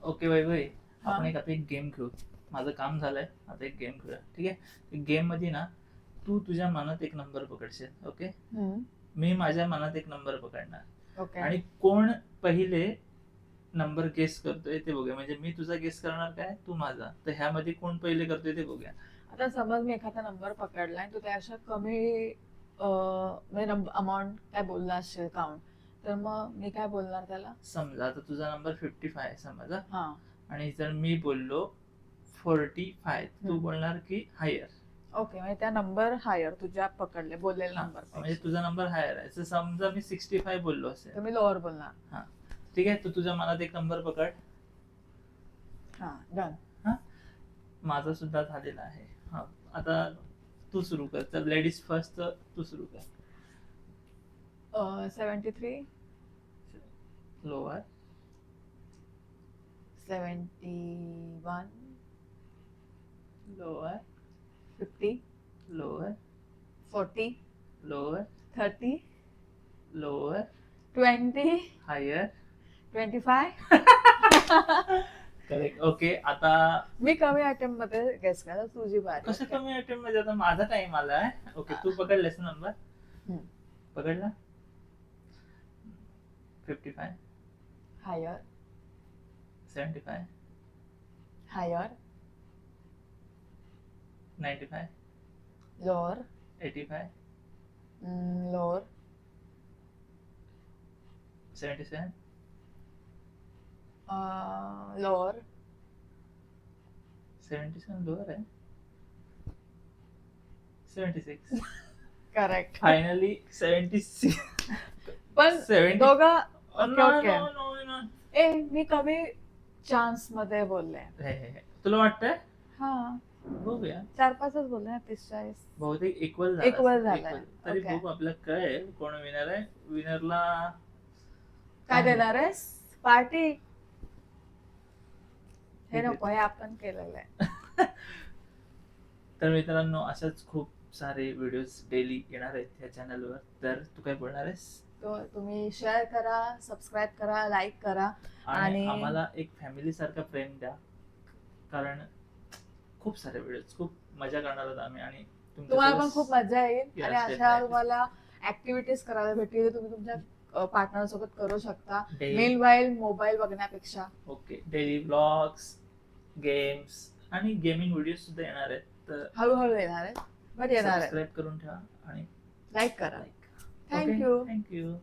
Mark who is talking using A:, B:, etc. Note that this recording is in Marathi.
A: ओके बाई बाई,
B: हा.
A: आपण आता एक गेम खेळू. माझं काम झालंय, आता एक गेम खेळूया. ठीक आहे. गेम मध्ये ना तू तुझ्या मनात एक नंबर पकडशील. ओके. मी माझ्या मनात एक नंबर पकडणार
B: ओके.
A: आणि कोण पहिले नंबर गेस करतोय ते बघूया. म्हणजे मी तुझा गेस करणार काय, तू माझा. तर ह्यामध्ये कोण पहिले करतोय ते बघूया.
B: आता समज मी एखादा नंबर पकडलाय, तू त्याच्या कमी अमाऊंट काय बोलला असेल काउंट, तर मग मी काय बोलणार त्याला?
A: समजा आता तुझा नंबर 55 आहे समजा,
B: हा.
A: आणि जर मी बोललो 45, तू बोलणार की हायर.
B: ओके, म्हणजे त्या नंबर हायर तुझ्या पकडले बोललेला नंबर
A: म्हणजे तुझा नंबर हायर आहे. तर समजा मी 65 बोललो असेल,
B: तर मी लोअर बोलणार.
A: हा ठीक आहे. तू तुझ्या मनात एक नंबर पकड.
B: हा, डन.
A: हा, माझा सुद्धा झालेला आहे. हा, आता तू सुरू कर. तर लेडीज फर्स्ट, तू सुरू कर.
B: 73,
A: lower,
B: 71,
A: lower,
B: 50,
A: lower,
B: 40,
A: lower,
B: 30,
A: lower,
B: 20,
A: higher.
B: 25.
A: Correct. Okay. आता
B: मी कमी अटेम्प्ट मध्ये गेस करा, तुझी बारी.
A: कसं कमी अटेम्प्ट मध्ये? आता माझा टाइम आलाय. ओके, तू पकडलेस नंबर? पकडला. 55,
B: higher,
A: 75,
B: higher,
A: 95,
B: lower,
A: 85,
B: lower,
A: 77,
B: lower,
A: 77 lower आहे. 76.
B: करेक्ट.
A: फायनली 76.
B: पण
A: 70.
B: दोघं
A: No,
B: okay okay.
A: no, no, no.
B: ए, मी कमी चान्स मध्ये बोलले.
A: हे. तुला वाटतंय?
B: हा,
A: बघूया.
B: 4-5च बोलले ना. 30-40
A: बहुतेक इक्वल
B: झालंय.
A: तरी
B: Okay.
A: बघू आपलं कळेल कोण विनर आहे. विनरला
B: काय देणार आहेस? पार्टी? हे
A: ठीक आहे.
B: नको, हे आपण केलेलं आहे.
A: तर मित्रांनो, अशाच खूप सारे व्हिडिओज डेली येणार आहेत या चॅनलवर. तर तू काय बोलणार आहेस?
B: तो तुम्ही शेअर करा, सबस्क्राईब करा, लाईक करा
A: आणि आम्हाला एक फॅमिली सारखा प्रेम द्या. कारण खूप सारे व्हिडिओज, खूप मजा करणार आहोत आम्ही. आणि
B: तुम्हाला पण खूप मजा येईल.
A: Yes,
B: आणि अशा
A: definitely.
B: तुम्हाला ऍक्टिव्हिटीज करायला भेटतील, तुम्ही तुमच्या पार्टनर सोबत करू शकता
A: Daily.
B: मेनवाईल मोबाईल बघण्यापेक्षा.
A: ओके. डेली ब्लॉग्स, गेम्स आणि गेमिंग व्हिडिओ सुद्धा येणार आहेत. तर
B: हळूहळू येणार आहे, बट येणार आहे.
A: सबस्क्राईब करून ठेवा आणि
B: लाईक करा.
A: लाईक.
B: थँक्यू.
A: थँक्यू.